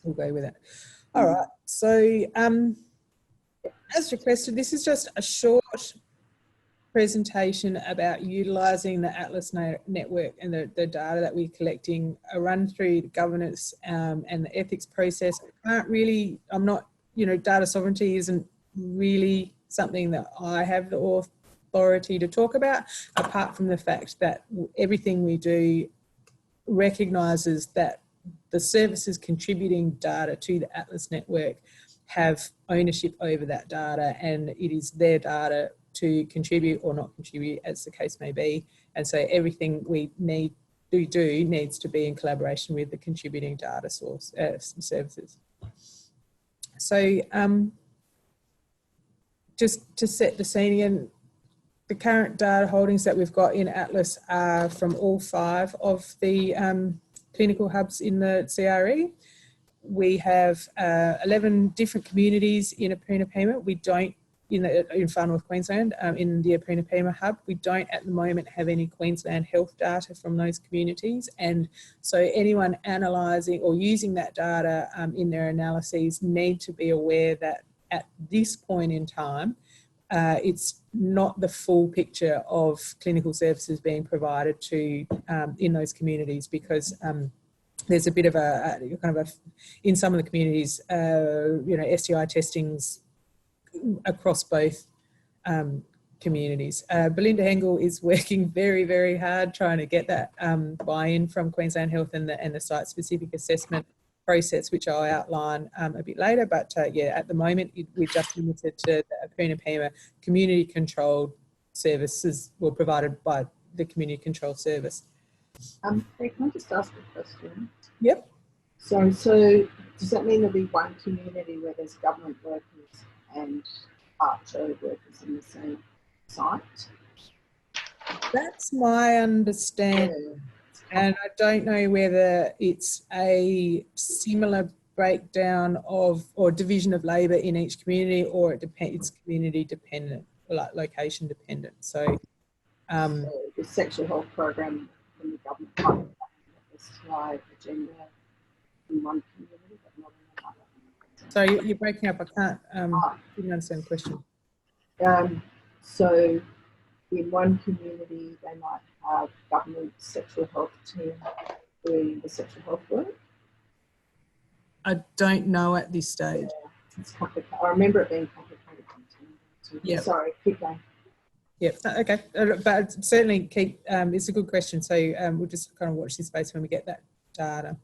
we'll go with it. All right. So as requested, this is just a short presentation about utilising the ATLAS network and the data that we're collecting, a run through the governance and the ethics process. I'm not, data sovereignty isn't really something that I have the authority to talk about, apart from the fact that everything we do recognises that the services contributing data to the ATLAS network have ownership over that data, and it is their data to contribute or not contribute, as the case may be. And so everything we do needs to be in collaboration with the contributing data source services. So just to set the scene again, the current data holdings that we've got in ATLAS are from all 5 of the clinical hubs in the CRE. We have 11 different communities in Aprina Pima. We don't, in Far North Queensland, in the Aprina Pima hub, we don't at the moment have any Queensland health data from those communities. And so anyone analysing or using that data in their analyses need to be aware that at this point in time, it's not the full picture of clinical services being provided to in those communities, because there's a bit of in some of the communities, STI testings across both communities. Belinda Hengel is working very, very hard trying to get that buy-in from Queensland Health and the site-specific assessment process, which I'll outline a bit later. But yeah, at the moment, we're just limited to the Aprina Pima community-controlled services were provided by the community-controlled service. Hey, can I just ask a question? Yep. So does that mean there'll be one community where there's government workers and ARCHO workers in the same site? That's my understanding. And I don't know whether it's a similar breakdown of or division of labour in each community, or it's community dependent, or like location dependent. So the sexual health program from the government might have the STI agenda in one community, but not in another. So you're breaking up. I didn't understand the question. So in one community, they might have government sexual health team doing the sexual health work. I don't know at this stage. Yeah, it's complicated. I remember it being complicated. Yeah. Sorry, keep going. Yeah, okay. But certainly keep, it's a good question. So we'll just kind of watch this space when we get that data.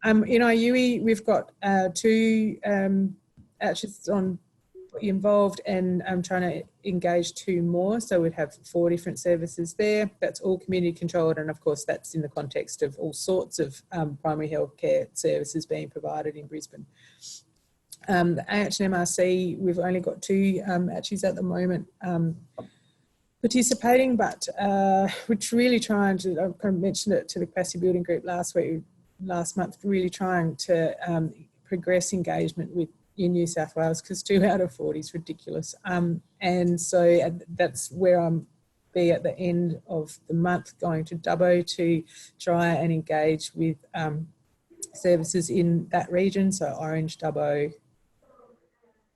In IUE, we've got 2 actions on involved, and I'm trying to engage 2 more. So we'd have 4 different services there. That's all community controlled. And of course, that's in the context of all sorts of primary health care services being provided in Brisbane. The AHMRC, we've only got 2 actuaries at the moment participating, but we're really trying to, I kind of mentioned it to the capacity building group last month, really trying to progress engagement in New South Wales, because 2 out of 40 is ridiculous. And so that's where I'm be at the end of the month, going to Dubbo to try and engage with services in that region. So Orange, Dubbo,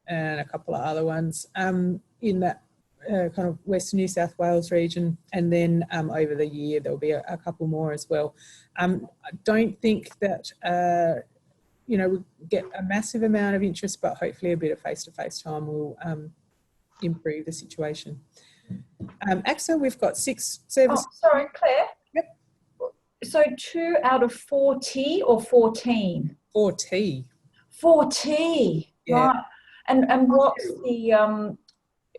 and a couple of other ones in that kind of Western New South Wales region. And then over the year, there'll be a couple more as well. I don't think that, we'll get a massive amount of interest, but hopefully a bit of face-to-face time will improve the situation. AXA, we've got 6 services. Oh, sorry, Claire. Yep. So 2 out of 40 or 14? 4T. 4T, Yeah. right. And what's the,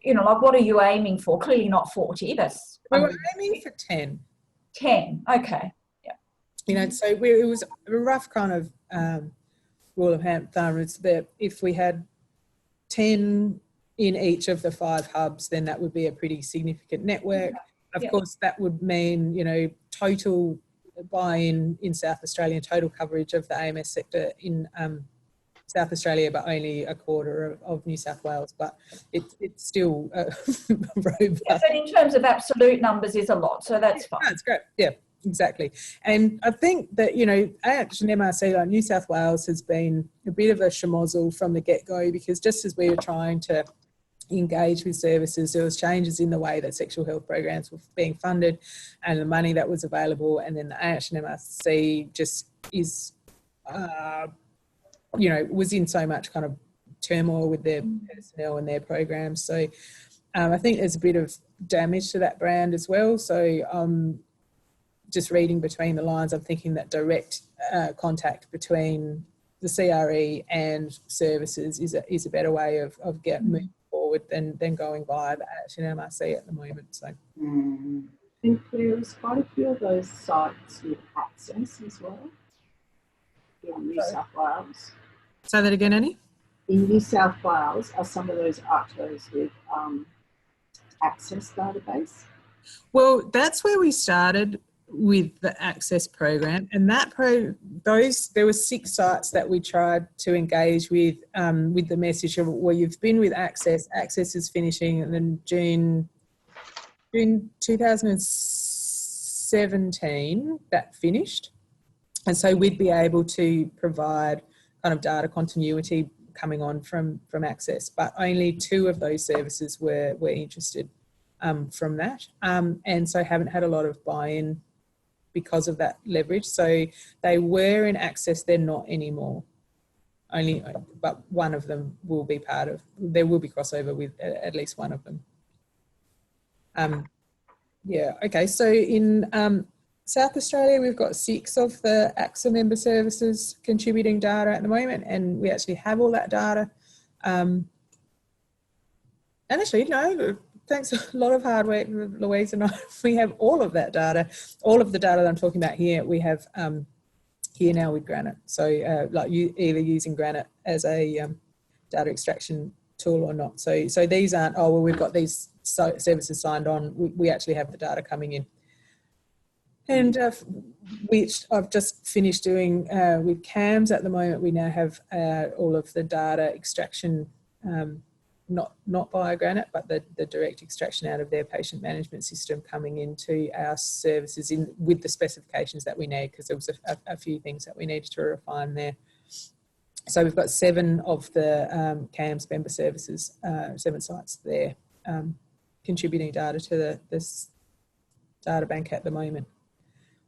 what are you aiming for? Clearly not 40. That's We were aiming for 10. 10, okay. Yeah. So it was a rough kind of rule of thumb. It's that if we had 10 in each of the 5 hubs, then that would be a pretty significant network. Of course, that would mean, total buy-in in South Australia, total coverage of the AMS sector in South Australia, but only a quarter of New South Wales. But it's still robust. Yeah, but in terms of absolute numbers is a lot, so that's fine. That's great, yeah. exactly. And I think that, you know, AHS and MRC, like New South Wales, has been a bit of a schmozzle from the get-go, because just as we were trying to engage with services, there was changes in the way that sexual health programs were being funded and the money that was available, and then the AHS and MRC just is, you know, was in so much kind of turmoil with their personnel and their programs. So I think there's a bit of damage to that brand as well. So just reading between the lines, I'm thinking that direct contact between the CRE and services is a better way of moving forward than going via the AHS and MRC at the moment. So. And there's quite a few of those sites with access as well in New South Wales. Say that again, Annie? In New South Wales, are some of those ATLAS with access database? Well, that's where we started with the access program, and that there were 6 sites that we tried to engage with the message of, well, you've been with access is finishing, and then June 2017 that finished, and so we'd be able to provide kind of data continuity coming on from access, but only 2 of those services were interested from that, and so haven't had a lot of buy-in because of that leverage. So they were in access, they're not anymore. But one of them will be there will be crossover with at least one of them. Yeah, okay, so in South Australia, we've got 6 of the AXA member services contributing data at the moment, and we actually have all that data. And actually, no, thanks a lot of hard work, Louise and I, we have all of that data, all of the data that I'm talking about here, we have here now with Granite. So like either using Granite as a data extraction tool or not. So these aren't, oh, well, we've got these services signed on, we actually have the data coming in. And which I've just finished doing with CAMS at the moment, we now have all of the data extraction, not via Granite, but the direct extraction out of their patient management system coming into our services with the specifications that we need, because there was a few things that we needed to refine there. So we've got 7 of the CAMS member services, 7 sites there, contributing data to this data bank at the moment.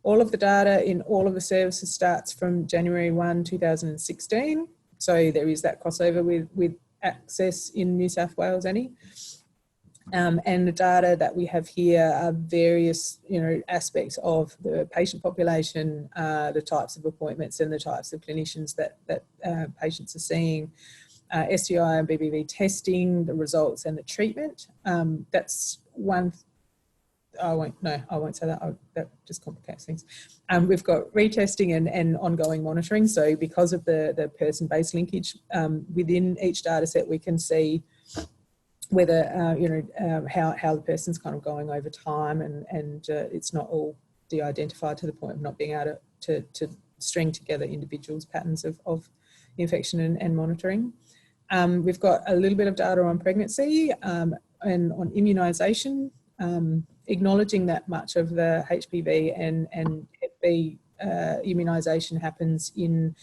All of the data in all of the services starts from January 1, 2016. So there is that crossover with access in New South Wales, Annie. And the data that we have here are various, aspects of the patient population, the types of appointments and the types of clinicians that patients are seeing, STI and BBV testing, the results and the treatment. That's one. I won't say that. That just complicates things. We've got retesting and ongoing monitoring. So because of the person-based linkage within each data set, we can see whether, how the person's kind of going over time, and it's not all de-identified to the point of not being able to string together individuals' patterns of infection and monitoring. We've got a little bit of data on pregnancy and on immunisation, acknowledging that much of the HPV and Hep B immunisation happens in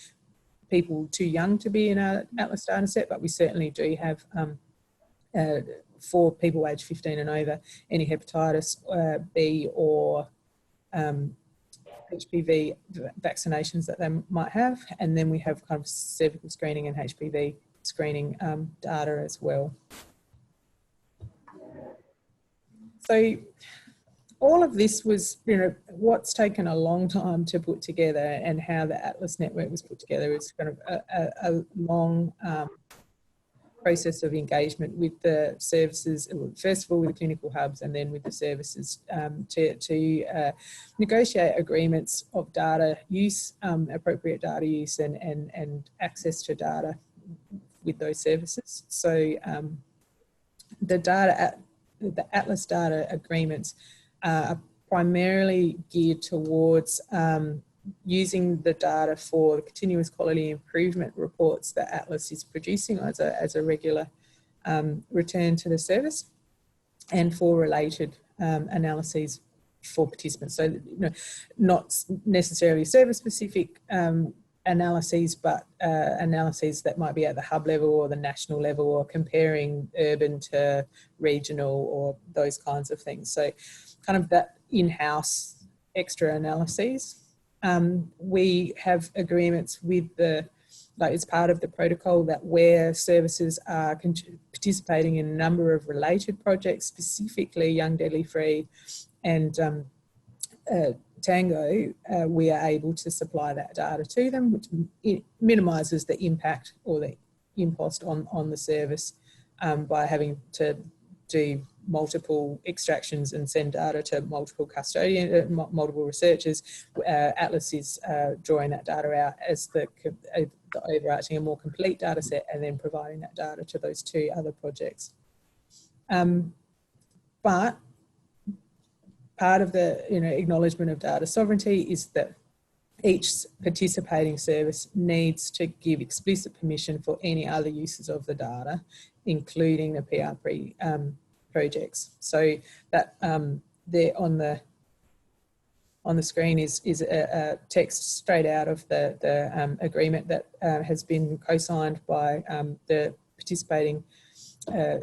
people too young to be in our ATLAS data set, but we certainly do have for people aged 15 and over, any hepatitis B or HPV vaccinations that they might have, and then we have kind of cervical screening and HPV screening data as well. So all of this was, what's taken a long time to put together, and how the ATLAS network was put together is kind of a long process of engagement with the services, first of all with the clinical hubs and then with the services to negotiate agreements of data use, appropriate data use and access to data with those services. So the ATLAS data agreements are primarily geared towards using the data for the continuous quality improvement reports that ATLAS is producing as a regular return to the service, and for related analyses for participants. So, not necessarily service-specific analyses, but analyses that might be at the hub level or the national level, or comparing urban to regional or those kinds of things. So kind of that in-house extra analyses. We have agreements with it's part of the protocol that where services are participating in a number of related projects, specifically Young Deadly Free and Tango, we are able to supply that data to them, which minimises the impact or the impost on the service by having to do multiple extractions and send data to multiple custodians, multiple researchers. Atlas is drawing that data out as the overarching and more complete data set, and then providing that data to those two other projects. But part of the acknowledgement of data sovereignty is that each participating service needs to give explicit permission for any other uses of the data, including the PRP projects. So that there on the screen is a text straight out of the agreement that has been co-signed by the participating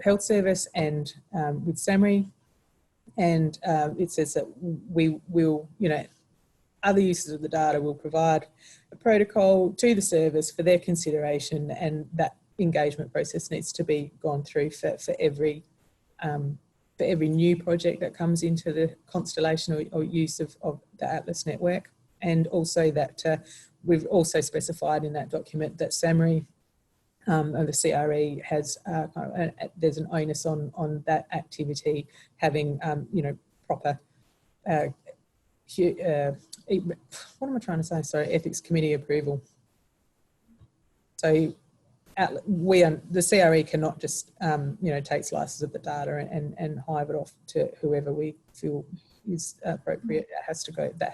health service and with SAMRI. And it says that we will, other uses of the data will provide a protocol to the service for their consideration, and that engagement process needs to be gone through for every new project that comes into the constellation or use of the Atlas network. And also that we've also specified in that document that SAMRI the CRE has there's an onus on that activity having proper what am I trying to say? Sorry, ethics committee approval. So the CRE cannot just take slices of the data and hive it off to whoever we feel is appropriate. That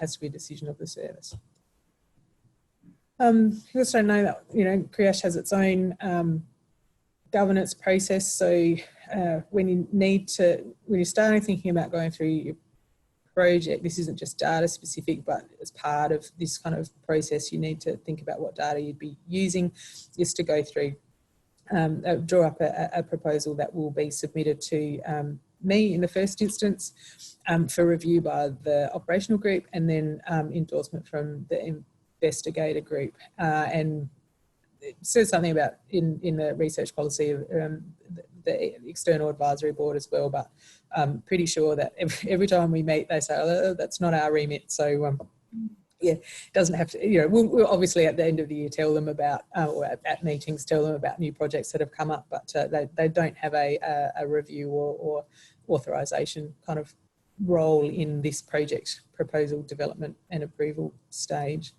has to be a decision of the service. You also know that Creash has its own governance process. So when you're starting thinking about going through your project, this isn't just data specific, but as part of this kind of process, you need to think about what data you'd be using, just to go through, draw up a proposal that will be submitted to me in the first instance for review by the operational group, and then endorsement from the investigator group. And it says something about in the research policy of the external advisory board as well, but I'm pretty sure that every time we meet they say, oh, that's not our remit. So yeah, it doesn't have to, we'll obviously at the end of the year tell them about, or at meetings tell them about new projects that have come up, but they don't have a review or authorisation kind of role in this project proposal development and approval stage.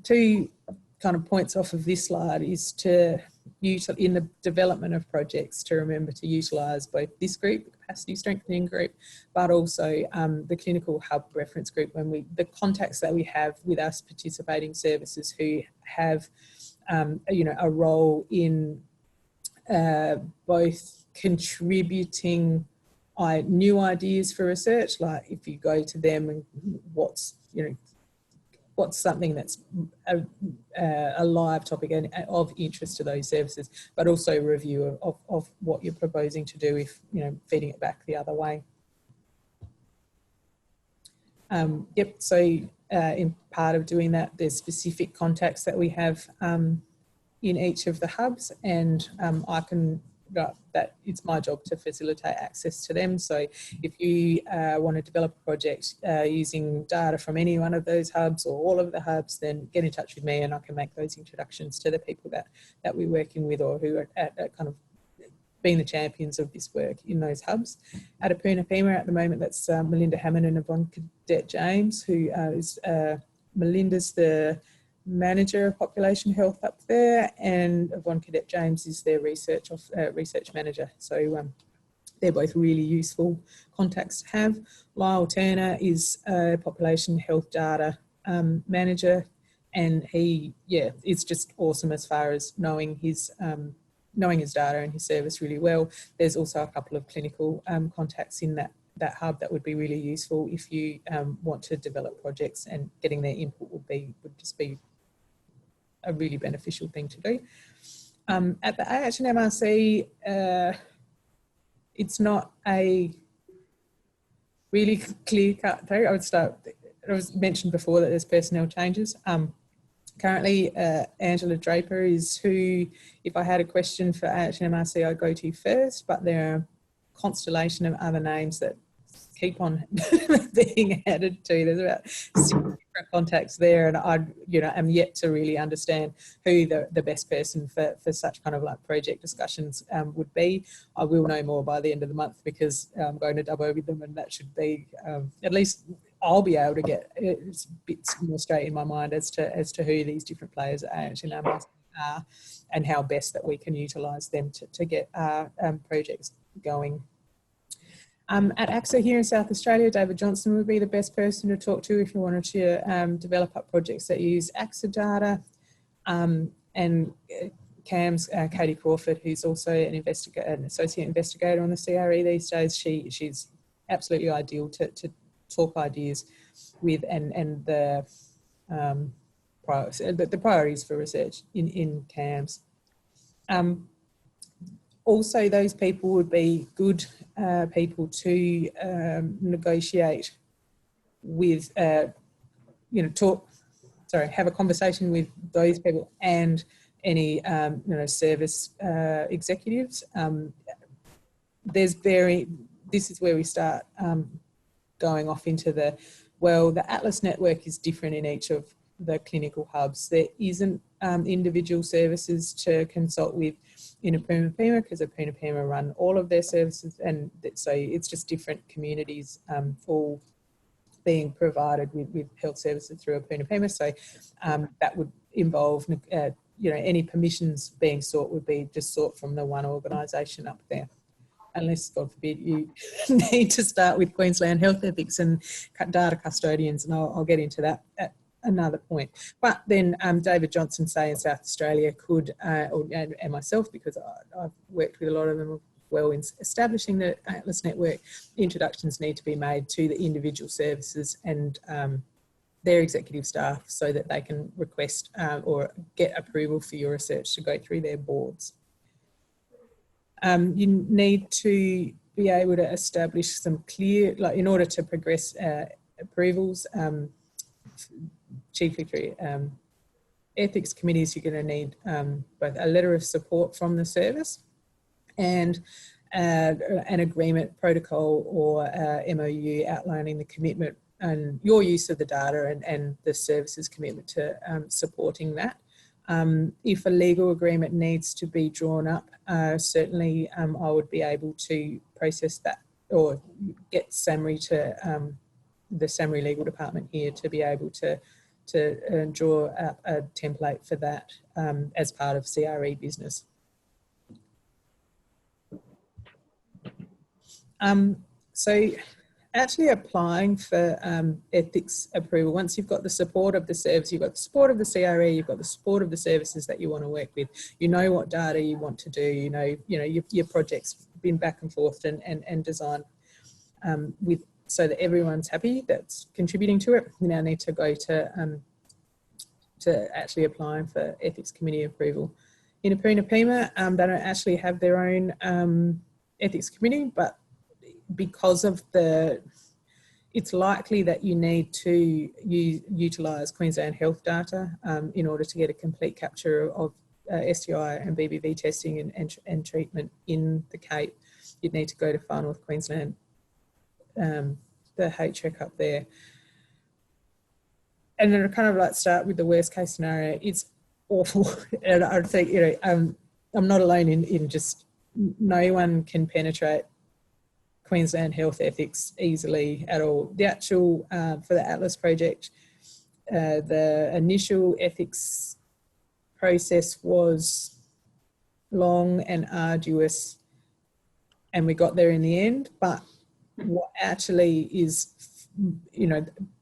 Two kind of points off of this slide is to use in the development of projects to remember to utilise both this group, the capacity strengthening group, but also the clinical hub reference group, when the contacts that we have with us participating services who have a role in both contributing new ideas for research, like if you go to them and what's something that's a live topic and of interest to those services, but also review of what you're proposing to do if, feeding it back the other way. So in part of doing that, there's specific contacts that we have in each of the hubs, and that it's my job to facilitate access to them. So if you want to develop a project using data from any one of those hubs or all of the hubs, then get in touch with me and I can make those introductions to the people that we're working with, or who are at kind of being the champions of this work in those hubs. At Apuna Pima at the moment, that's Melinda Hammond and Yvonne Cadet-James, who is Melinda's the manager of population health up there, and Yvonne Cadet-James is their research manager. So they're both really useful contacts to have. Lyle Turner is a population health data manager, and he, it's just awesome as far as knowing his data and his service really well. There's also a couple of clinical contacts in that hub, that would be really useful if you want to develop projects, and getting their input would just be a really beneficial thing to do. At the AHNMRC, it's not a really clear-cut thing. It was mentioned before that there's personnel changes. Currently, Angela Draper is who, if I had a question for AHNMRC, I'd go to first, but there are a constellation of other names that keep on being added to. There's about 6 different contacts there, and I'm yet to really understand who the best person for such kind of like project discussions would be. I will know more by the end of the month, because I'm going to Dubbo with them, and that should be at least I'll be able to get bits more straight in my mind as to who these different players actually are, and how best that we can utilise them to get our projects going. At AXA here in South Australia, David Johnson would be the best person to talk to if you wanted to develop up projects that use AXA data. And CAM's Katie Crawford, who's also an associate investigator on the CRE these days. She's absolutely ideal to talk ideas with, and the priorities for research in CAMS. Also, those people would be good people to negotiate with, have a conversation with those people and any, service executives. This is where we start going off into the ATLAS network is different in each of the clinical hubs. There isn't individual services to consult with in a Puma Pima, because a Puma Pima run all of their services, and so it's just different communities all being provided with health services through a Puma Pima. So that would involve, any permissions being sought would be just sought from the one organisation up there, unless, God forbid, you need to start with Queensland Health Ethics and data custodians, and I'll get into that at another point. But then David Johnson, say in South Australia, could, and myself, because I've worked with a lot of them well in establishing the ATLAS network, introductions need to be made to the individual services and their executive staff, so that they can request or get approval for your research to go through their boards. You need to be able to establish some clear, in order to progress approvals, chiefly through ethics committees, you're going to need both a letter of support from the service and an agreement protocol or MOU outlining the commitment and your use of the data and the services commitment to supporting that. If a legal agreement needs to be drawn up, certainly I would be able to process that or get SAMRI to the SAMRI legal department here to be able to draw up a template for that as part of CRE business. So actually applying for ethics approval, once you've got the support of the service, you've got the support of the CRE, you've got the support of the services that you want to work with, you know what data you want to do, your project's been back and forth and designed with, so that everyone's happy that's contributing to it. You now need to go to actually applying for ethics committee approval. In a Puna Pima, they don't actually have their own ethics committee, but because of it's likely that you need to utilise Queensland health data in order to get a complete capture of STI and BBV testing and treatment in the Cape. You'd need to go to Far North Queensland, the HREC up there. And then kind of start with the worst case scenario. It's awful. And I think, I'm not alone in just, no one can penetrate Queensland health ethics easily at all. The actual, for the ATLAS project, the initial ethics process was long and arduous, and we got there in the end. But what actually is,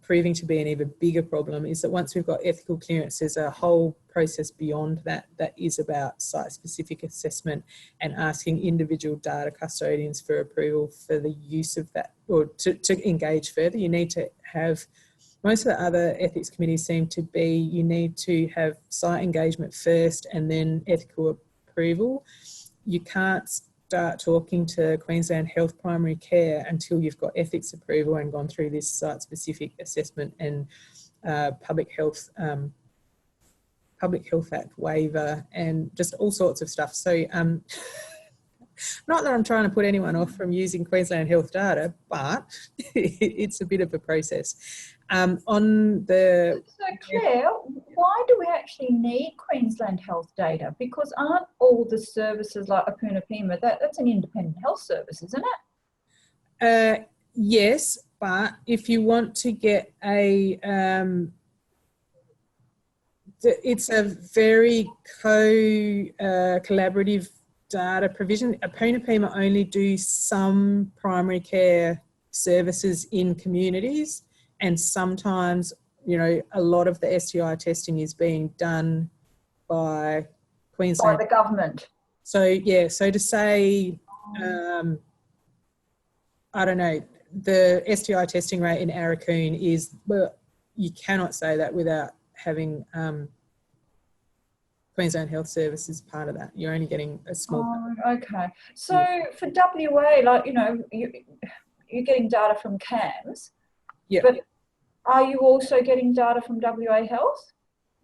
proving to be an even bigger problem is that once we've got ethical clearance, there's a whole process beyond that that is about site-specific assessment and asking individual data custodians for approval for the use of that, or to engage further. You need to have, most of the other ethics committees seem to be, you need to have site engagement first and then ethical approval. You can't start talking to Queensland Health Primary Care until you've got ethics approval and gone through this site-specific assessment and Public Health Act waiver and just all sorts of stuff. So not that I'm trying to put anyone off from using Queensland Health data, but it's a bit of a process. On the... So Claire, why do we actually need Queensland Health data? Because aren't all the services like Apuna Pima, that's an independent health service, isn't it? Yes, but if you want to get a... it's a very collaborative data provision. Apuna Pima only do some primary care services in communities, and sometimes, you know, a lot of the STI testing is being done by Queensland. By the government. So, yeah, so to say, I don't know, the STI testing rate in Arakoon is, well, you cannot say that without having Queensland Health Service is part of that. You're only getting a small... Oh, okay. So for WA, like, you know, you're getting data from CAMS. Yeah. But are you also getting data from WA Health?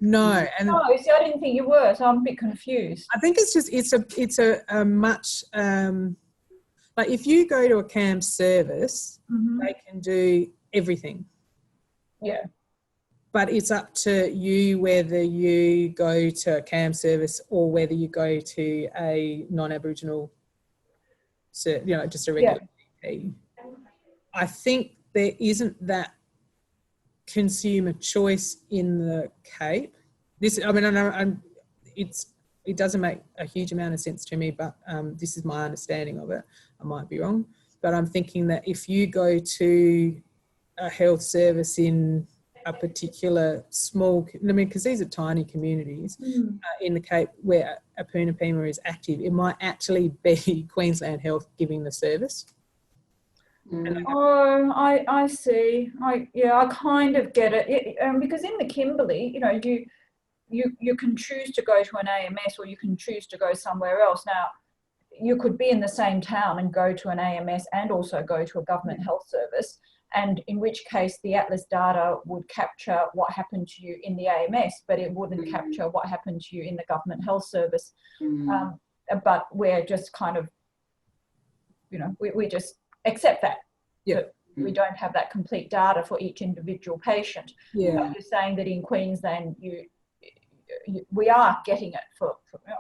No. And no, see, I didn't think you were, so I'm a bit confused. I think it's just, it's a much, like if you go to a CAMS service, they can do everything. Yeah. But it's up to you whether you go to a CAMS service or whether you go to a non-Aboriginal, you know, just a regular GP. I think there isn't that consumer choice in the Cape. This, I mean, I know it doesn't make a huge amount of sense to me, but this is my understanding of it. I might be wrong, but I'm thinking that if you go to a health service in a particular small, I mean, because these are tiny communities in the Cape where Apuna Pima is active, it might actually be Queensland Health giving the service. Oh, I see. I kind of get it. Because in the Kimberley, you know, you can choose to go to an AMS or you can choose to go somewhere else. Now, you could be in the same town and go to an AMS and also go to a government health service, and in which case the ATLAS data would capture what happened to you in the AMS, but it wouldn't capture what happened to you in the government health service. But we're just kind of, you know, we just accept that. Yeah. We don't have that complete data for each individual patient. Yeah. But you're saying that in Queensland, we are getting it for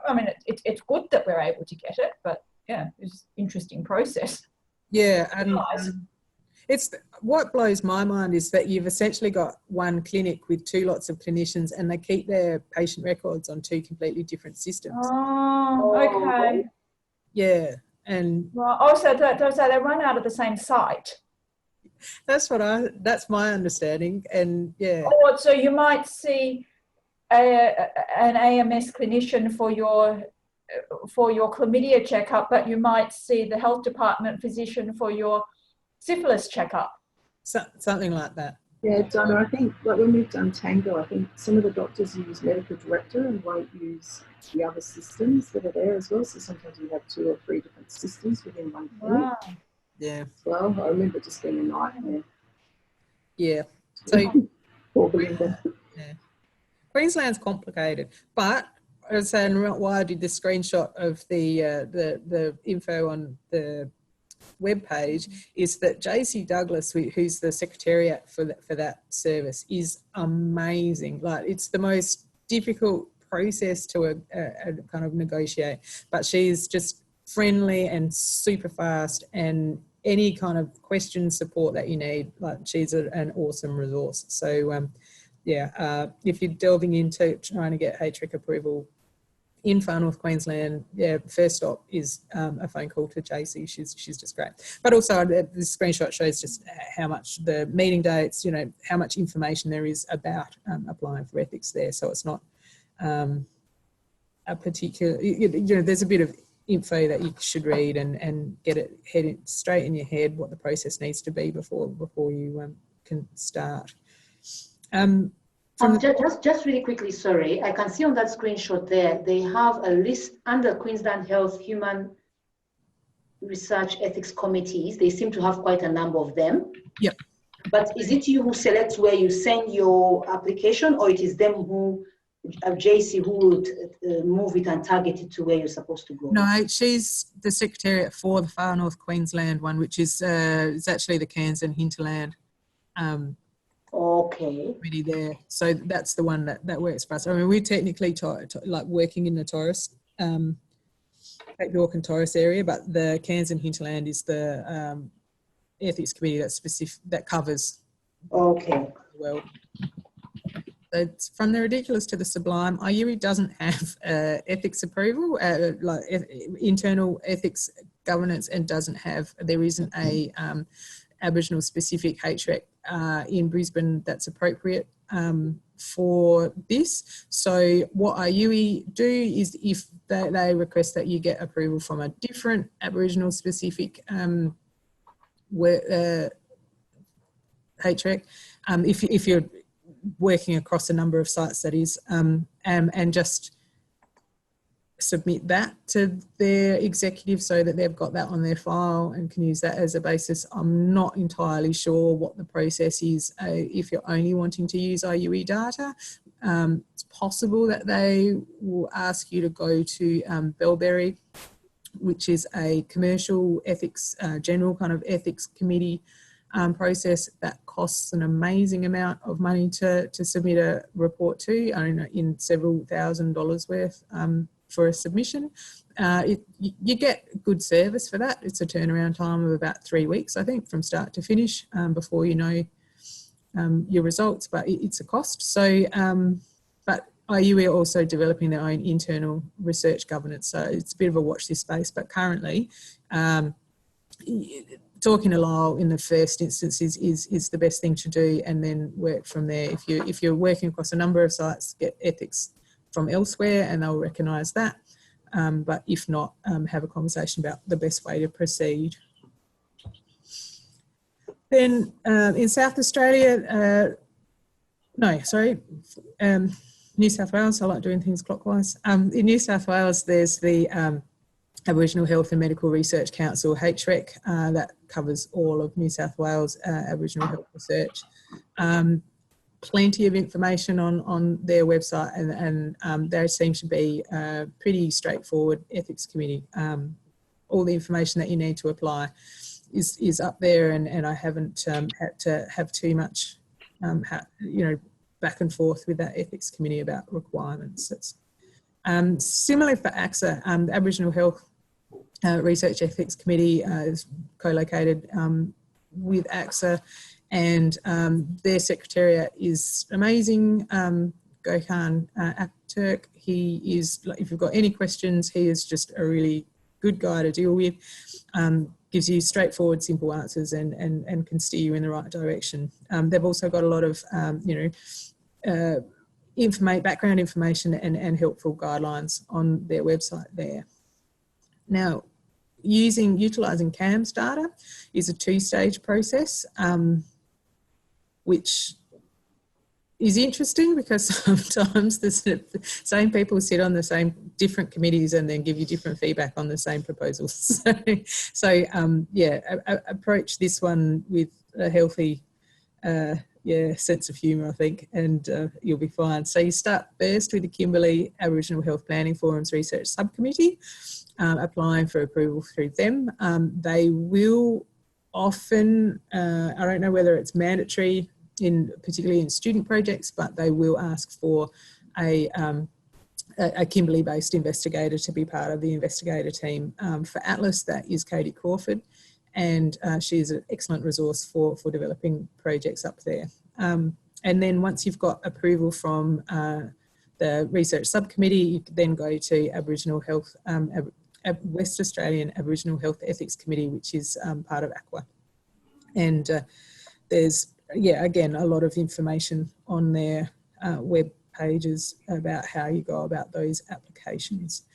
I mean, it's good that we're able to get it, but yeah, it's an interesting process. Yeah, and it's what blows my mind is that you've essentially got one clinic with two lots of clinicians, and they keep their patient records on two completely different systems. Oh, okay. Yeah, and well, also they run out of the same site. That's my understanding, and yeah. Oh, so you might see an AMS clinician for your chlamydia checkup, but you might see the health department physician for your syphilis checkup. Something like that. Yeah, Donna, I think like when we've done Tango, I think some of the doctors use medical director and won't use the other systems that are there as well. So sometimes you have 2 or 3 different systems within one clinic. Wow. Yeah. Well, I remember just being a nightmare. Yeah. So yeah. Queensland's complicated, but I was saying why I did the screenshot of the info on the web page is that JC Douglas, who's the secretariat for that service, is amazing. Like, it's the most difficult process to kind of negotiate, but she's just friendly and super fast, and any kind of question support that you need, like, she's an awesome resource. So if you're delving into trying to get HREC approval, in Far North Queensland, yeah, first stop is a phone call to JC. She's just great. But also the screenshot shows just how much the meeting dates, you know, how much information there is about applying for ethics there. So it's not a particular, you know, there's a bit of info that you should read and get it straight in your head what the process needs to be before you can start. Just really quickly, sorry, I can see on that screenshot there, they have a list under Queensland Health Human Research Ethics Committees. They seem to have quite a number of them. Yep. But is it you who selects where you send your application, or it is them who, JC, who would move it and target it to where you're supposed to go? No, she's the secretariat for the Far North Queensland one, which is it's actually the Cairns and Hinterland okay. committee there. So that's the one that works for us. I mean, we're technically like working in the Torres, York and Torres area, but the Cairns and Hinterland is the ethics committee that's specific, that covers the world. So it's from the ridiculous to the sublime. IUE doesn't have ethics approval, like internal ethics governance, and there isn't a Aboriginal specific HREC in Brisbane that's appropriate for this. So what IUE do is, if they request that you get approval from a different Aboriginal specific HREC, if you're working across a number of sites, that is, and just submit that to their executive so that they've got that on their file and can use that as a basis. I'm not entirely sure what the process is if you're only wanting to use IUE data. It's possible that they will ask you to go to Bellberry, which is a commercial ethics, general kind of ethics committee process that costs an amazing amount of money to submit a report to, I don't know, in several $1,000s worth for a submission. You get good service for that. It's a turnaround time of about 3 weeks, I think, from start to finish before you know your results, but it's a cost. So, but IUE are also developing their own internal research governance, so it's a bit of a watch this space, but currently talking to Lyle in the first instance is the best thing to do, and then work from there. If you're working across a number of sites, get ethics from elsewhere and they'll recognise that. But if not, have a conversation about the best way to proceed. Then in South Australia, New South Wales, I like doing things clockwise. In New South Wales, there's the Aboriginal Health and Medical Research Council, HREC, that covers all of New South Wales Aboriginal health research. Plenty of information on their website, and there seems to be a pretty straightforward ethics committee. All the information that you need to apply is up there, and I haven't had to have too much, back and forth with that ethics committee about requirements. It's similar for AXA. The Aboriginal Health Research Ethics Committee is co-located with AXA, and their secretariat is amazing. Gokhan Akhturk, he is, if you've got any questions, he is just a really good guy to deal with. Gives you straightforward, simple answers and can steer you in the right direction. They've also got a lot of, background information and helpful guidelines on their website there. Now, utilising CAMS data is a two-stage process, which is interesting because sometimes the same people sit on the same different committees and then give you different feedback on the same proposals. Approach this one with a healthy sense of humour, I think, and you'll be fine. So you start first with the Kimberley Aboriginal Health Planning Forum's Research Subcommittee, applying for approval through them. They will often, I don't know whether it's mandatory, particularly in student projects, but they will ask for a Kimberley-based investigator to be part of the investigator team. For ATLAS, that is Katie Crawford, and she is an excellent resource for developing projects up there. And then once you've got approval from the the research subcommittee, you then go to Aboriginal Health, West Australian Aboriginal Health Ethics Committee, which is part of ACWA. And there's, yeah, again, a lot of information on their web pages about how you go about those applications.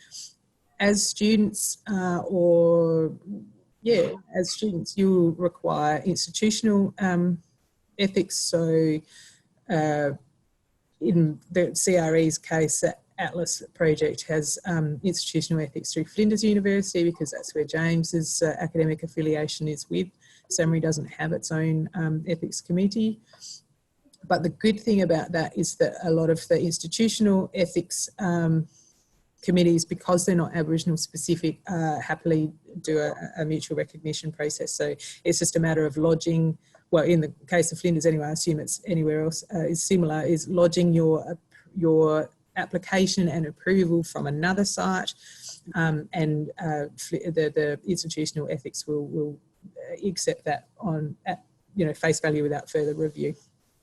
As students as students, you'll require institutional ethics. So in the CRE's case, the ATLAS project has institutional ethics through Flinders University, because that's where James's academic affiliation is with. SAMRI doesn't have its own ethics committee. But the good thing about that is that a lot of the institutional ethics committees, because they're not Aboriginal specific, happily do a mutual recognition process. So it's just a matter of lodging, well, in the case of Flinders anyway, I assume it's anywhere else is similar, is lodging your application and approval from another site, and the institutional ethics will accept that on face value without further review.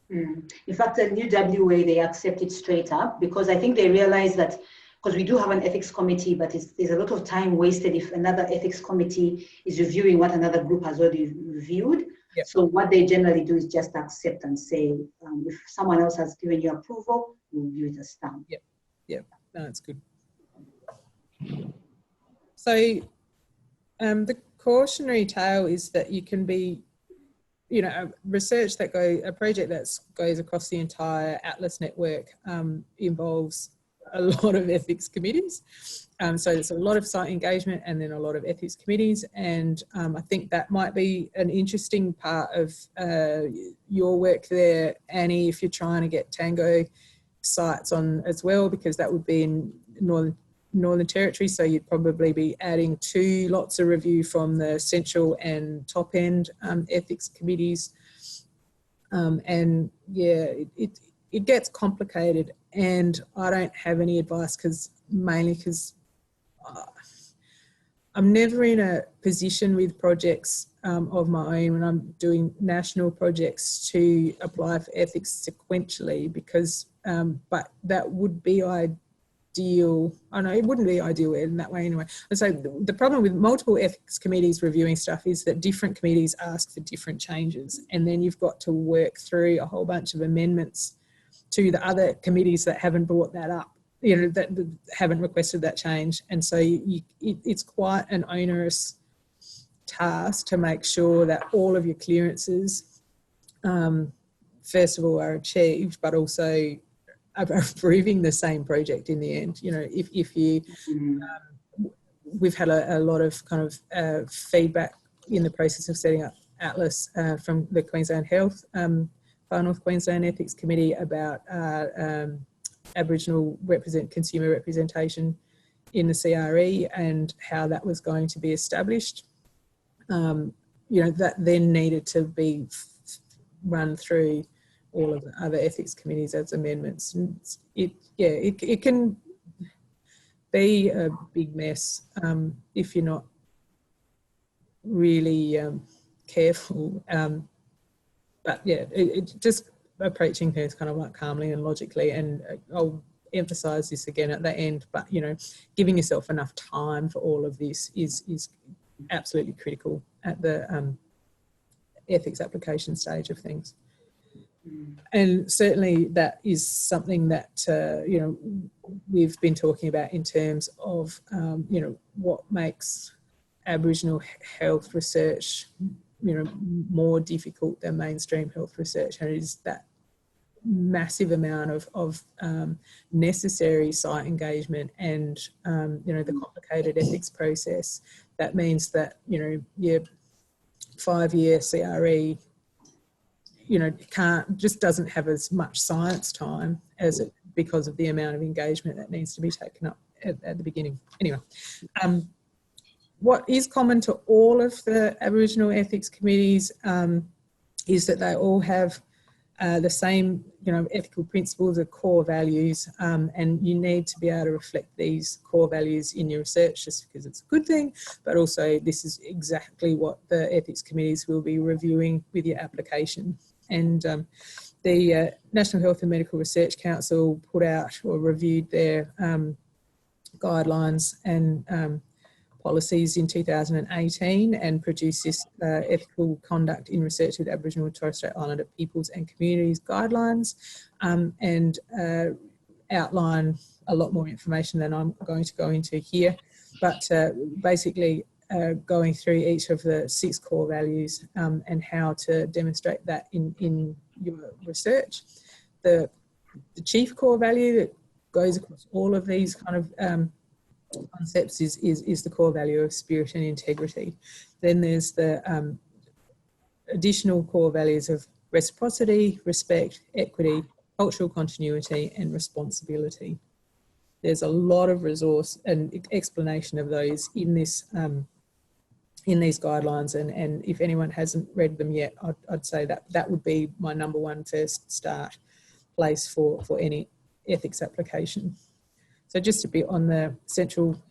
In fact, the new WA, they accept it straight up, because I think they realize that, because we do have an ethics committee, but there's a lot of time wasted if another ethics committee is reviewing what another group has already reviewed. Yep. So what they generally do is just accept and say, if someone else has given you approval, we'll view it as stamp. Yep, yep, no, that's good. So the cautionary tale is that you can be, a project that goes across the entire ATLAS network involves a lot of ethics committees. So there's a lot of site engagement and then a lot of ethics committees. And I think that might be an interesting part of your work there, Annie, if you're trying to get Tango sites on as well, because that would be in Northern Territory. So you'd probably be adding 2 lots of review from the central and top end ethics committees. And yeah, it gets complicated, and I don't have any advice mainly because I'm never in a position with projects of my own when I'm doing national projects to apply for ethics sequentially, because but that would be ideal. I know it wouldn't be ideal in that way anyway. And so the problem with multiple ethics committees reviewing stuff is that different committees ask for different changes, and then you've got to work through a whole bunch of amendments to the other committees that haven't brought that up, that haven't requested that change. And so it's quite an onerous task to make sure that all of your clearances, first of all, are achieved, but also approving the same project in the end. If you, we've had a lot of kind of feedback in the process of setting up ATLAS from the Queensland Health, Far North Queensland Ethics Committee about Aboriginal consumer representation in the CRE and how that was going to be established. That then needed to be run through all of the other ethics committees as amendments. And it can be a big mess if you're not really careful. But yeah, it just approaching things kind of like calmly and logically, and I'll emphasise this again at the end, but giving yourself enough time for all of this is absolutely critical at the ethics application stage of things. And certainly that is something that we've been talking about in terms of what makes Aboriginal health research more difficult than mainstream health research, and it is that massive amount of necessary site engagement and the complicated ethics process. That means that your 5-year CRE doesn't have as much science time as it, because of the amount of engagement that needs to be taken up at the beginning. Anyway, what is common to all of the Aboriginal ethics committees is that they all have the same, ethical principles or core values, and you need to be able to reflect these core values in your research, just because it's a good thing, but also this is exactly what the ethics committees will be reviewing with your application. And The National Health and Medical Research Council put out or reviewed their guidelines and policies in 2018 and produced this ethical conduct in research with Aboriginal and Torres Strait Islander peoples and communities guidelines, and outline a lot more information than I'm going to go into here, but basically going through each of the 6 core values and how to demonstrate that in your research. The chief core value that goes across all of these kind of concepts is the core value of spirit and integrity. Then there's the additional core values of reciprocity, respect, equity, cultural continuity, and responsibility. There's a lot of resource and explanation of those in this in these guidelines, and if anyone hasn't read them yet, I'd say that would be my #1 first start place for any ethics application. So just a bit on the central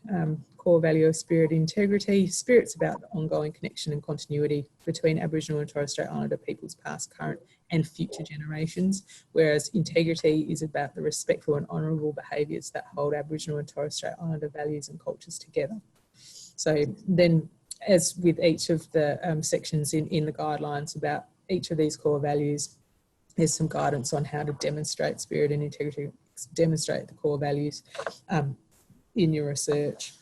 core value of spirit integrity. Spirit's about the ongoing connection and continuity between Aboriginal and Torres Strait Islander peoples past, current and future generations, whereas integrity is about the respectful and honourable behaviours that hold Aboriginal and Torres Strait Islander values and cultures together. So then, as with each of the sections in the guidelines about each of these core values, there's some guidance on how to demonstrate spirit and integrity, demonstrate the core values in your research.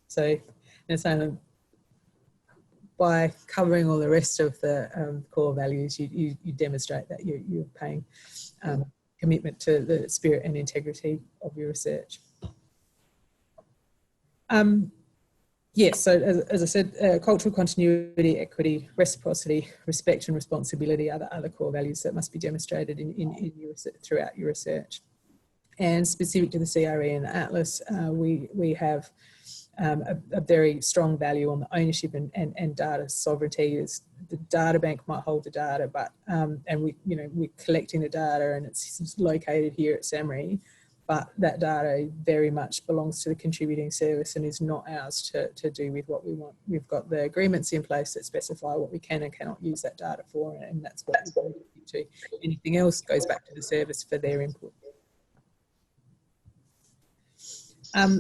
So by covering all the rest of the core values, you demonstrate that you're paying commitment to the spirit and integrity of your research. Yes, so as I said, cultural continuity, equity, reciprocity, respect and responsibility are the other core values that must be demonstrated in your, throughout your research. And specific to the CRE and the ATLAS, we have a very strong value on the ownership and data sovereignty. Is the data bank might hold the data, but and we're collecting the data and it's located here at SAMRI, but that data very much belongs to the contributing service and is not ours to do with what we want. We've got the agreements in place that specify what we can and cannot use that data for, and that's what we're going to do. Anything else goes back to the service for their input.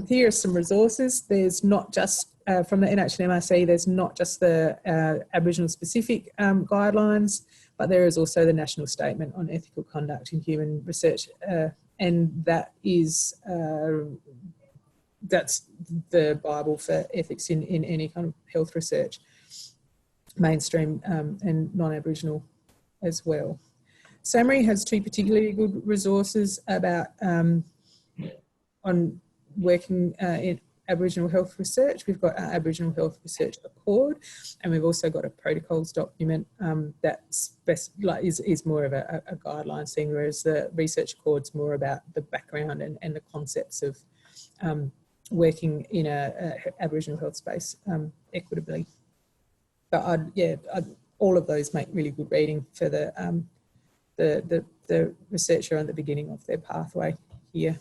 Here are some resources. There's not just, from the NHMRC, there's not just the Aboriginal specific guidelines, but there is also the National Statement on Ethical Conduct in Human Research, and that is, that's the Bible for ethics in any kind of health research, mainstream and non-Aboriginal as well. SAMRI has 2 particularly good resources about on working in Aboriginal health research. We've got our Aboriginal Health Research Accord, and we've also got a protocols document that's is more of a guidelines thing, whereas the Research Accord's more about the background and the concepts of working in a Aboriginal health space equitably. But all of those make really good reading for the researcher at the beginning of their pathway here.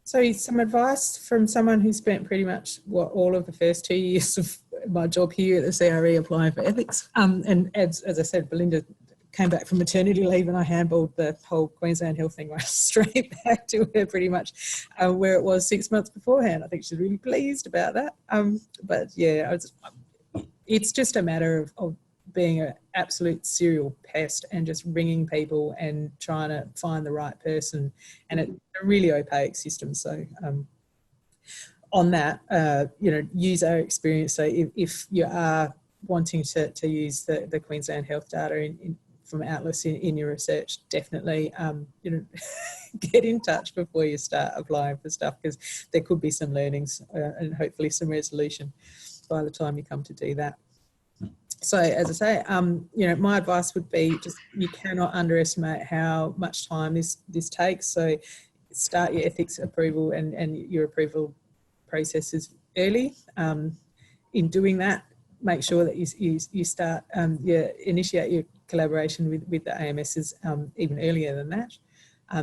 So some advice from someone who spent pretty much all of the first 2 years of my job here at the CRE applying for ethics. And as I said, Belinda came back from maternity leave and I handballed the whole Queensland health thing right straight back to her pretty much where it was 6 months beforehand. I think she's really pleased about that. But yeah, it's just a matter of being an absolute serial pest and just ringing people and trying to find the right person, and it's a really opaque system. So on that, use our experience. So if you are wanting to use the Queensland health data from ATLAS in your research, definitely get in touch before you start applying for stuff, because there could be some learnings and hopefully some resolution by the time you come to do that. So as I say, my advice would be just, you cannot underestimate how much time this takes. So start your ethics approval and your approval processes early. In doing that, make sure that you start, initiate your collaboration with the AMSs even earlier than that.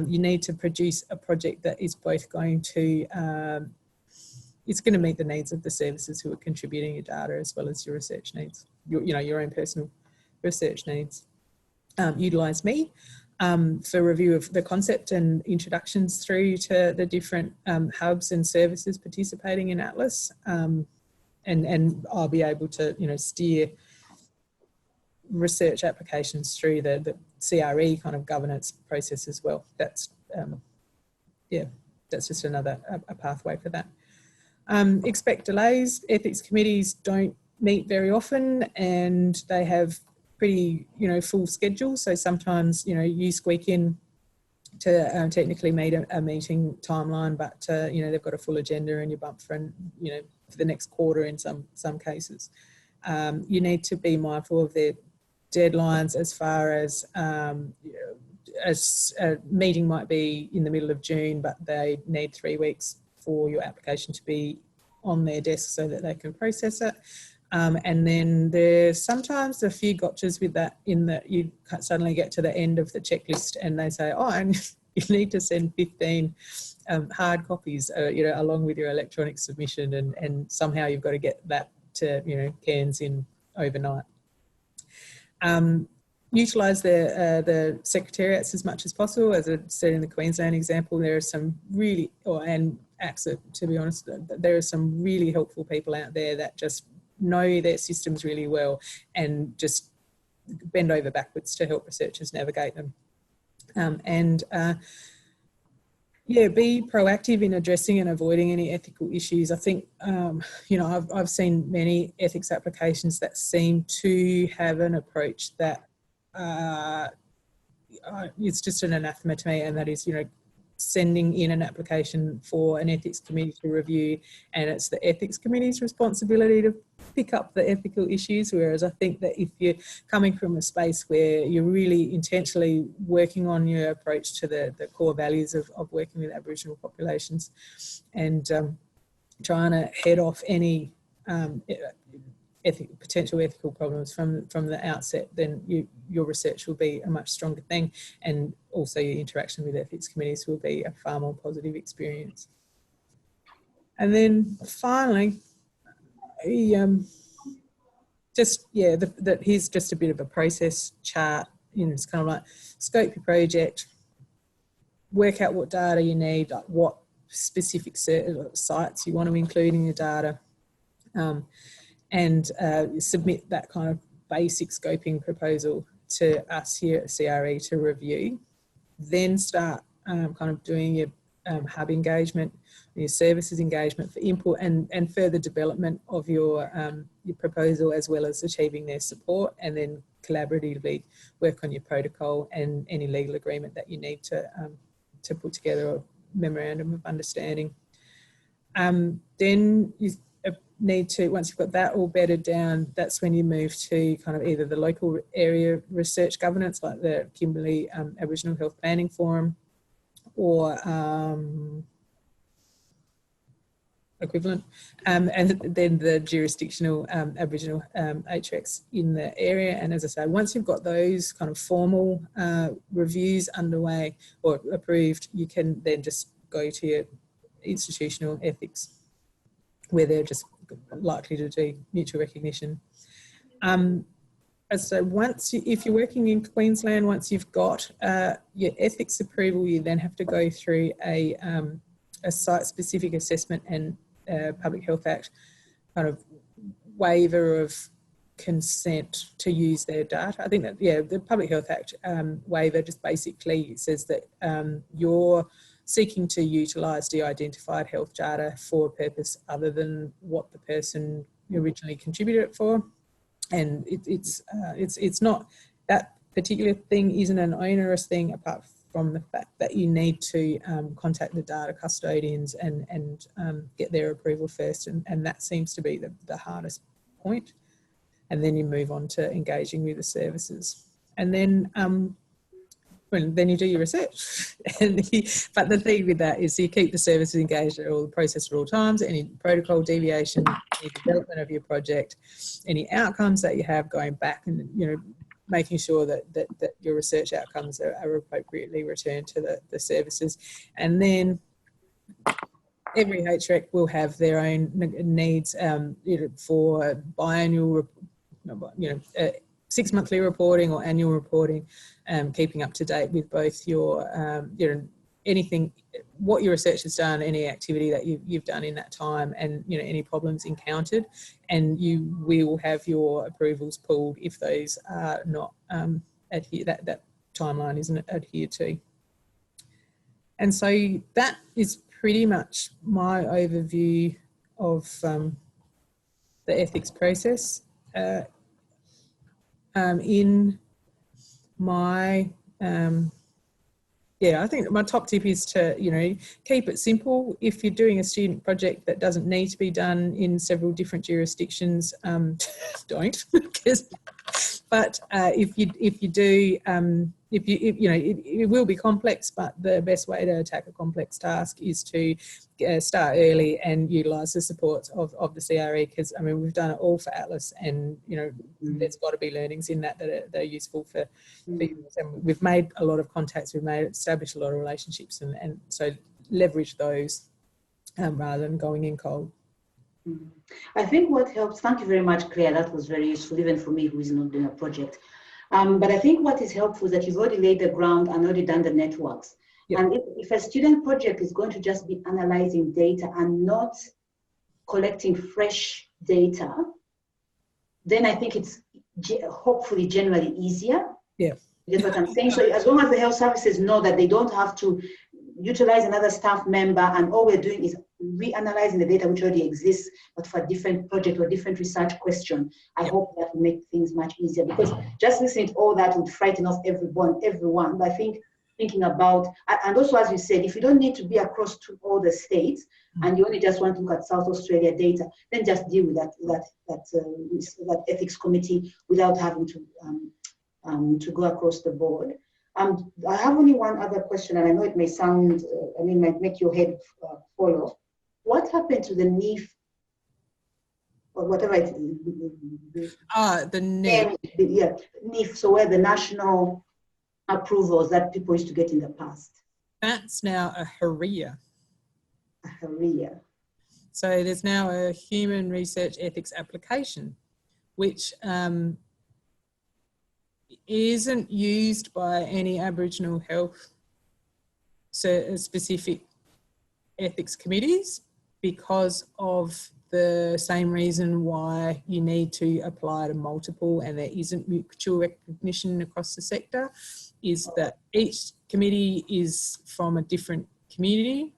You need to produce a project that is both going to it's going to meet the needs of the services who are contributing your data as well as your research needs, your own personal research needs. Utilise Me for review of the concept and introductions through to the different hubs and services participating in ATLAS. And I'll be able to, you know, steer research applications through the CRE kind of governance process as well. That's, yeah, that's just another a pathway for that. Expect delays. Ethics committees don't meet very often, and they have pretty, you know, full schedules. So sometimes, you know, you squeak in to technically meet a meeting timeline, but you know, they've got a full agenda and you bump for, you know, for the next quarter in some cases. You need to be mindful of their deadlines as far as a meeting might be in the middle of June, but they need 3 weeks for your application to be on their desk so that they can process it. And then there's sometimes a few gotchas with that, in that you suddenly get to the end of the checklist and they say, oh, and you need to send 15 hard copies, you know, along with your electronic submission, and somehow you've got to get that to, you know, Cairns in overnight. Utilise the secretariats as much as possible. As I said in the Queensland example, there are some really, and AXA, to be honest, there are some really helpful people out there that just know their systems really well and just bend over backwards to help researchers navigate them. Yeah, be proactive in addressing and avoiding any ethical issues. I think, you know, I've seen many ethics applications that seem to have an approach that it's just an anathema to me, and that is, you know, sending in an application for an ethics committee to review, and it's the ethics committee's responsibility to pick up the ethical issues. Whereas I think that if you're coming from a space where you're really intentionally working on your approach to the core values of working with Aboriginal populations, and trying to head off any potential ethical problems from the outset, then your research will be a much stronger thing, and also your interaction with ethics committees will be a far more positive experience. And then finally, just, yeah, here's just a bit of a process chart. You know, it's kind of like scope your project, work out what data you need, like what specific sites you want to include in your data, and submit that kind of basic scoping proposal to us here at CRE to review. Then start kind of doing your hub engagement, your services engagement for input and further development of your proposal, as well as achieving their support, and then collaboratively work on your protocol and any legal agreement that you need to put together a memorandum of understanding. Then you need to, once you've got that all bedded down, that's when you move to kind of either the local area research governance, like the Kimberley Aboriginal Health Planning Forum, or equivalent, and then the jurisdictional Aboriginal HREX in the area. And as I say, once you've got those kind of formal reviews underway or approved, you can then just go to your institutional ethics, where they're just likely to do mutual recognition. So once if you're working in Queensland, once you've got your ethics approval, you then have to go through a site-specific assessment and Public Health Act kind of waiver of consent to use their data. I think that, yeah, the Public Health Act waiver just basically says that you're seeking to utilise de-identified health data for a purpose other than what the person originally contributed it for. And it's not, that particular thing isn't an onerous thing, apart from the fact that you need to contact the data custodians and get their approval first, and that seems to be the hardest point. And then you move on to engaging with the services, and then then you do your research. But the thing with that is you keep the services engaged at all, the process at all times, any protocol deviation, any development of your project, any outcomes that you have going back, and, you know, making sure that your research outcomes are appropriately returned to the services. And then every HREC will have their own needs, you know, for biannual, 6-monthly reporting or annual reporting, keeping up to date with both your, anything, what your research has done, any activity that you've done in that time, and any problems encountered, and you will have your approvals pulled if those are not that timeline isn't adhered to. And so that is pretty much my overview of the ethics process. In my, I think my top tip is to, keep it simple. If you're doing a student project that doesn't need to be done in several different jurisdictions, don't. But if you do, it will be complex, but the best way to attack a complex task is to start early and utilise the support of the CRE, because, we've done it all for ATLAS, and, there's got to be learnings in that are useful for you. And we've made a lot of contacts, we've established a lot of relationships, and so leverage those rather than going in cold. I think what helps, thank you very much, Claire, that was very useful, even for me who is not doing a project. But I think what is helpful is that you've already laid the ground and already done the networks. Yep. And if a student project is going to just be analysing data and not collecting fresh data, then I think it's hopefully generally easier. Yeah. You get what I'm saying? So as long as the health services know that they don't have to utilize another staff member, and all we're doing is reanalyzing the data which already exists, but for a different project or different research question, I hope that will make things much easier, because just listening to all that would frighten off everyone. But I think thinking about, and also as you said, if you don't need to be across to all the states and you only just want to look at South Australia data, then just deal with that ethics committee without having to go across the board. I have only one other question, and I know it may sound, might make your head fall off. What happened to the NIF, or whatever it is? The NIF. Yeah, NIF, so where the national approvals that people used to get in the past. That's now a HREA. A HREA. So there's now a human research ethics application, which isn't used by any Aboriginal health specific ethics committees, because of the same reason why you need to apply to multiple, and there isn't mutual recognition across the sector, is that each committee is from a different community,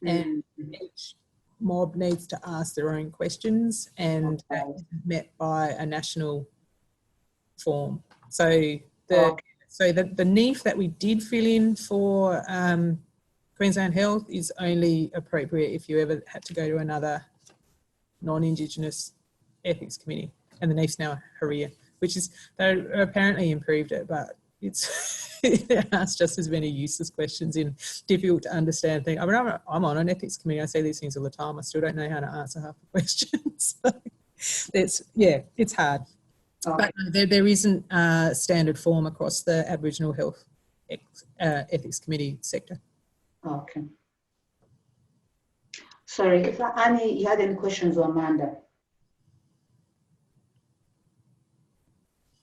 and each mob needs to ask their own questions, and that is met by a national form. So the NIF that we did fill in for Queensland Health is only appropriate if you ever had to go to another non-Indigenous ethics committee, and the NIF's now HREA, which is, they apparently improved it, but it asks just as many useless questions in difficult to understand things. I'm on an ethics committee, I say these things all the time, I still don't know how to answer half the questions. It's hard. Okay. But there isn't a standard form across the Aboriginal Health Ethics Committee sector. Okay. Sorry, if Annie, you had any questions, or Amanda?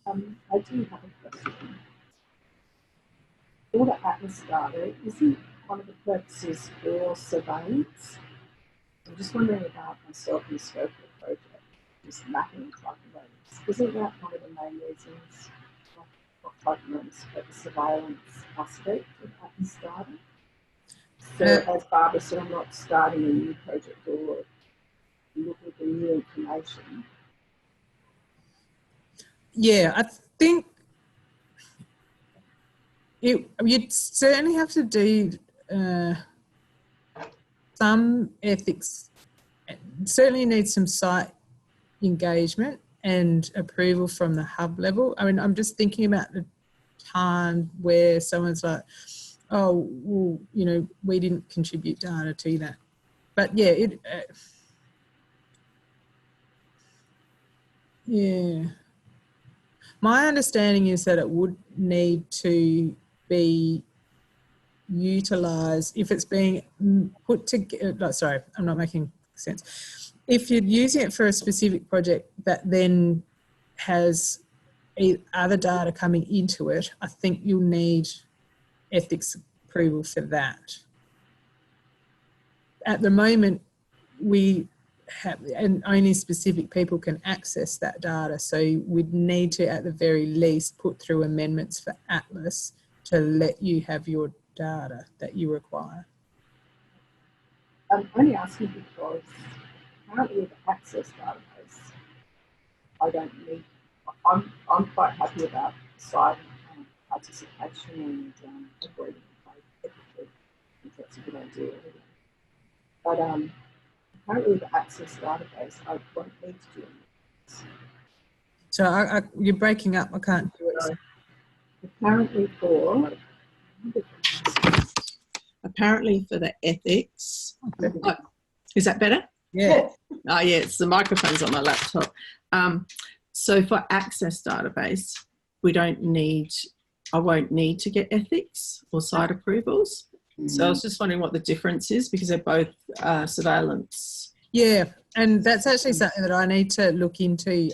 I do have a question. All the ATLAS data, isn't one of the purposes for surveillance? I'm just wondering about myself and the scope of the project, just mapping type of loads. Isn't that one of the main reasons for type loads for the surveillance aspect of ATLAS data? So as Barbara said, I'm not starting a new project or looking for new information. Yeah, I think you'd certainly have to do some ethics, certainly need some site engagement and approval from the hub level. I'm just thinking about the time where someone's like, oh, well, we didn't contribute data to that. But yeah, yeah. My understanding is that it would need to be utilised if it's being put together. Sorry, I'm not making sense. If you're using it for a specific project that then has other data coming into it, I think you'll need ethics approval for that. At the moment, we have, and only specific people can access that data. So we'd need to, at the very least, put through amendments for ATLAS to let you have your data that you require. I'm only asking because currently with the access database, I don't need, I'm quite happy about site participation and agreeing with ethically. I think that's a good idea. But currently with the access database, I won't need to do this. So you're breaking up. I can't do it. So Apparently for the ethics. Okay. Oh, is that better? Yeah. Oh yeah, it's the microphone's on my laptop. So for access database, I won't need to get ethics or site approvals. So I was just wondering what the difference is, because they're both surveillance. Yeah, and that's actually something that I need to look into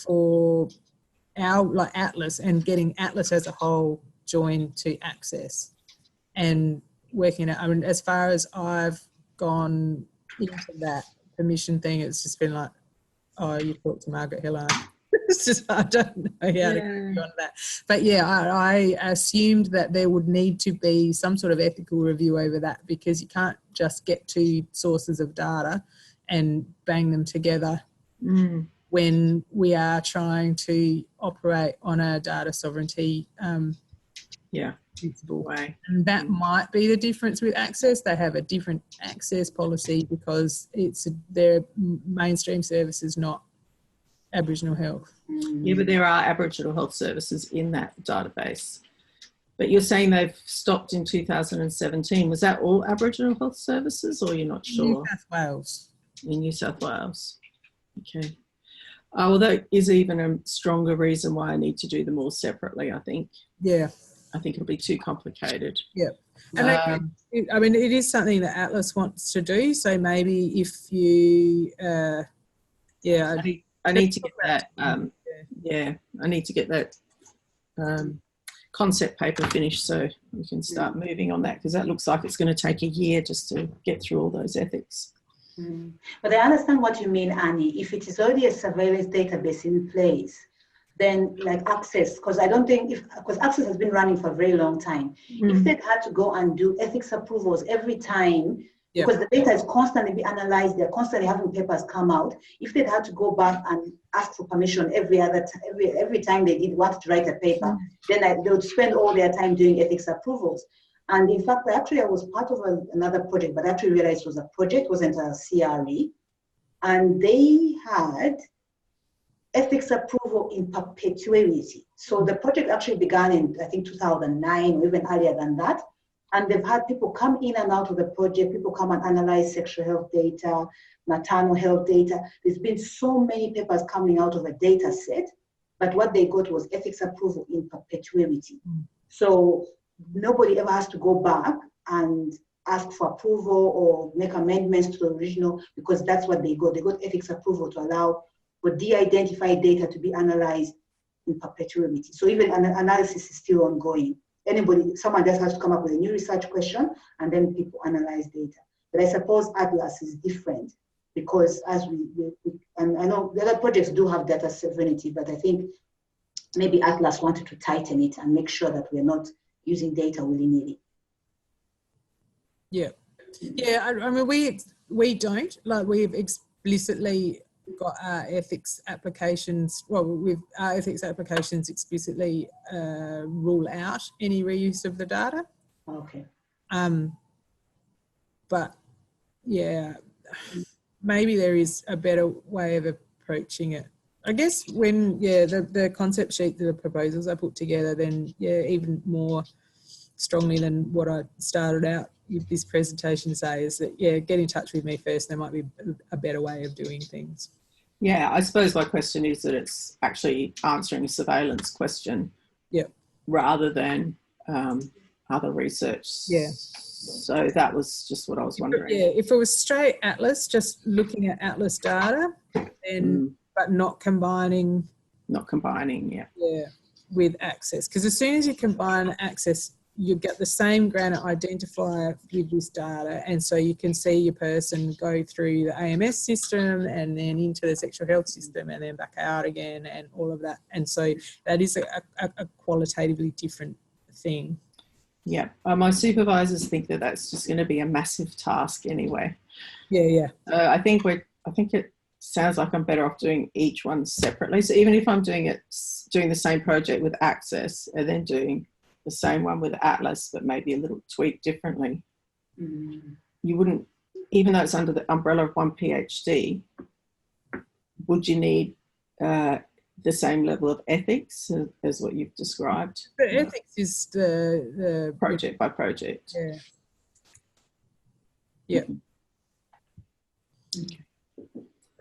for our ATLAS, and getting ATLAS as a whole joined to access and working out. I mean, as far as I've gone into that permission thing, it's just been like, oh, you talk to Margaret Hiller. It's just, I don't know how to go on that. But yeah, I assumed that there would need to be some sort of ethical review over that, because you can't just get two sources of data and bang them together when we are trying to operate on a data sovereignty principle way. And that might be the difference with access. They have a different access policy because their mainstream service is not Aboriginal health. Yeah, but there are Aboriginal health services in that database. But you're saying they've stopped in 2017. Was that all Aboriginal health services, or you're not sure? New South Wales. In New South Wales. Okay. Well, that is even a stronger reason why I need to do them all separately, I think. Yeah. I think it'll be too complicated. Yeah. And I mean, it is something that ATLAS wants to do. So maybe if you, I need to get that. I need to get that concept paper finished so we can start moving on that, because that looks like it's going to take a year just to get through all those ethics. But I understand what you mean, Annie. If it is already a surveillance database in place, then like access, because I don't think, because access has been running for a very long time. If they'd had to go and do ethics approvals every time, because the data is constantly being analyzed, they're constantly having papers come out. If they'd had to go back and ask for permission every time they wanted to write a paper, then they would spend all their time doing ethics approvals. And in fact, I was part of another project, but I actually realized it was a project, it wasn't a CRE. And they had ethics approval in perpetuity. So the project actually began in, I think, 2009 or even earlier than that. And they've had people come in and out of the project, people come and analyze sexual health data, maternal health data. There's been so many papers coming out of a data set, but what they got was ethics approval in perpetuity. So nobody ever has to go back and ask for approval or make amendments to the original, because that's what they got. They got ethics approval to allow for de-identified data to be analyzed in perpetuity. So even an analysis is still ongoing. Someone just has to come up with a new research question, and then people analyze data. But I suppose ATLAS is different, because as and I know the other projects do have data sovereignty, but I think maybe ATLAS wanted to tighten it and make sure that we're not using data willy-nilly. Yeah. I mean, we don't, like, we've explicitly got our ethics applications, our ethics applications explicitly rule out any reuse of the data. Okay. But yeah, maybe there is a better way of approaching it. I guess when, the concept sheet, the proposals I put together, then even more strongly than what I started out with this presentation say is that, get in touch with me first. There might be a better way of doing things. Yeah, I suppose my question is that it's actually answering a surveillance question rather than other research. Yeah. So that was just what I was wondering. Yeah, if it was straight ATLAS, just looking at ATLAS data, then but not combining Not combining, yeah. Yeah, with access. Because as soon as you combine access, you get the same granite identifier with this data. And so you can see your person go through the AMS system and then into the sexual health system and then back out again and all of that. And so that is a qualitatively different thing. Yeah, my supervisors think that that's just going to be a massive task anyway. Yeah. I think it sounds like I'm better off doing each one separately. So even if I'm doing the same project with Access and then doing the same one with Atlas, but maybe a little tweak differently, you wouldn't, even though it's under the umbrella of one PhD, would you need the same level of ethics as what you've described? But ethics is the project by project. Yeah. Yeah. Okay.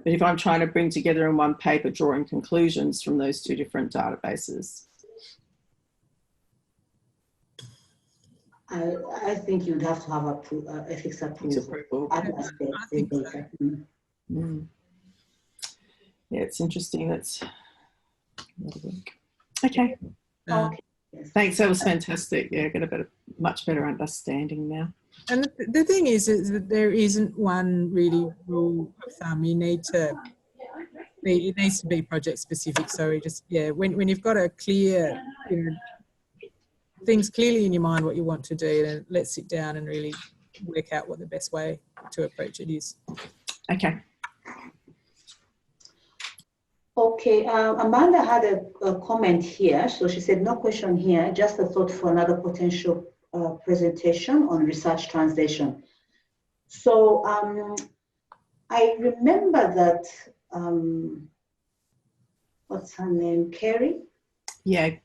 But if I'm trying to bring together in one paper, drawing conclusions from those two different databases, I think you'd have to have ethics approval. I think so. Yeah, it's interesting. That's okay. Okay. Yes. Thanks. That was fantastic. Yeah, I got a much better understanding now. And the thing is that there isn't one really rule of thumb. It needs to be project specific. So when you've got a clear, things clearly in your mind what you want to do, then let's sit down and really work out what the best way to approach it is. Okay. Okay, Amanda had a comment here. So she said, no question here, just a thought for another potential presentation on research translation. So I remember that, what's her name, Kerry? Yeah,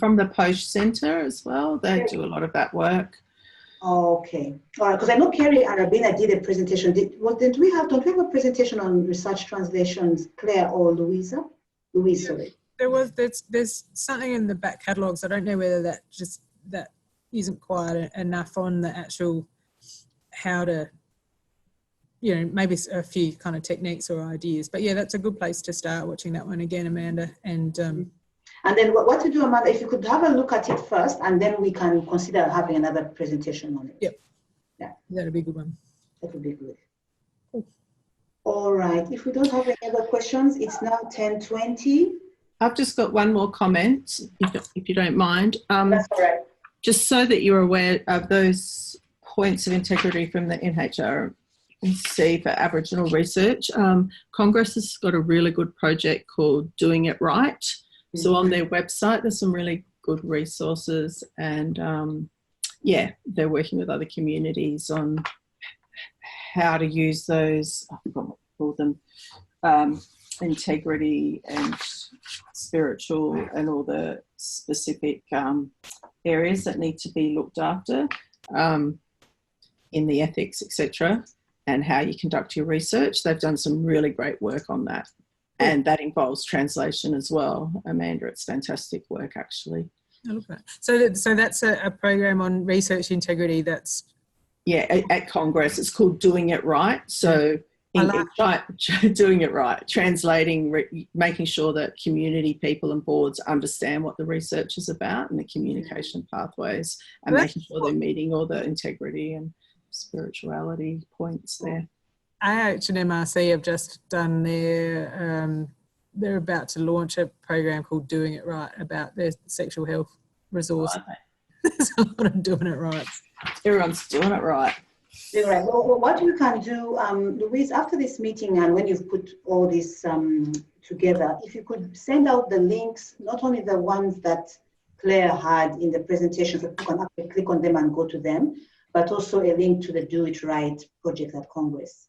from the Posh Centre as well. They do a lot of that work. Okay, all right, because I know Kerry and Rabina did a presentation. Don't we have a presentation on research translations, Claire or Louise, sorry. There's something in the back catalogues. I don't know whether that isn't quite enough on the actual how to, maybe a few kind of techniques or ideas. But yeah, that's a good place to start watching that one again, Amanda. And then what to do, Amanda, if you could have a look at it first, and then we can consider having another presentation on it. Yep. Yeah. That'd be a good one. That would be good. Cool. All right. If we don't have any other questions, it's now 10:20. I've just got one more comment, if you don't mind. That's all right. Just so that you're aware of those points of integrity from the NHRC for Aboriginal research. Congress has got a really good project called Doing It Right. So on their website, there's some really good resources, and they're working with other communities on how to use those, I forgot what to call them, integrity and spiritual and all the specific areas that need to be looked after in the ethics, etc., and how you conduct your research. They've done some really great work on that. And that involves translation as well, Amanda. It's fantastic work, actually. I love that. So that's a program on research integrity. That's at Congress. It's called Doing It Right. So doing it right, translating, making sure that community people and boards understand what the research is about and the communication pathways, and making sure they're meeting all the integrity and spirituality points there. AH and MRC have just done they're about to launch a program called Doing It Right about their sexual health resource. There's a lot of doing it right. Everyone's doing it right. Yeah, right. Well, what you can do, Louise, after this meeting and when you've put all this together, if you could send out the links, not only the ones that Claire had in the presentation, so you can actually click on them and go to them, but also a link to the Do It Right project at Congress.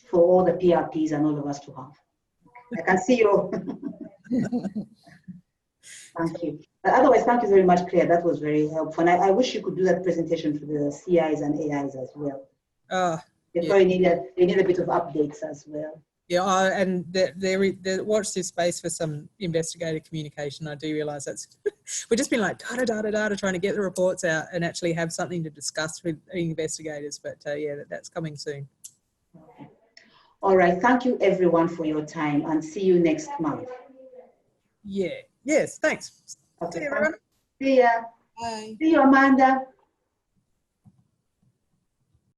For all the PRPs and all of us to have. I can see you. Thank you. But otherwise, thank you very much, Claire. That was very helpful. And I wish you could do that presentation to the CIs and AIs as well. They probably need a bit of updates as well. Yeah, and they watch this space for some investigative communication. I do realise that's we've just been like data, trying to get the reports out and actually have something to discuss with investigators. But that's coming soon. Okay. All right. Thank you, everyone, for your time, and see you next month. Yeah. Yes. Thanks. Okay. See you, everyone. See ya. Bye. See you, Amanda.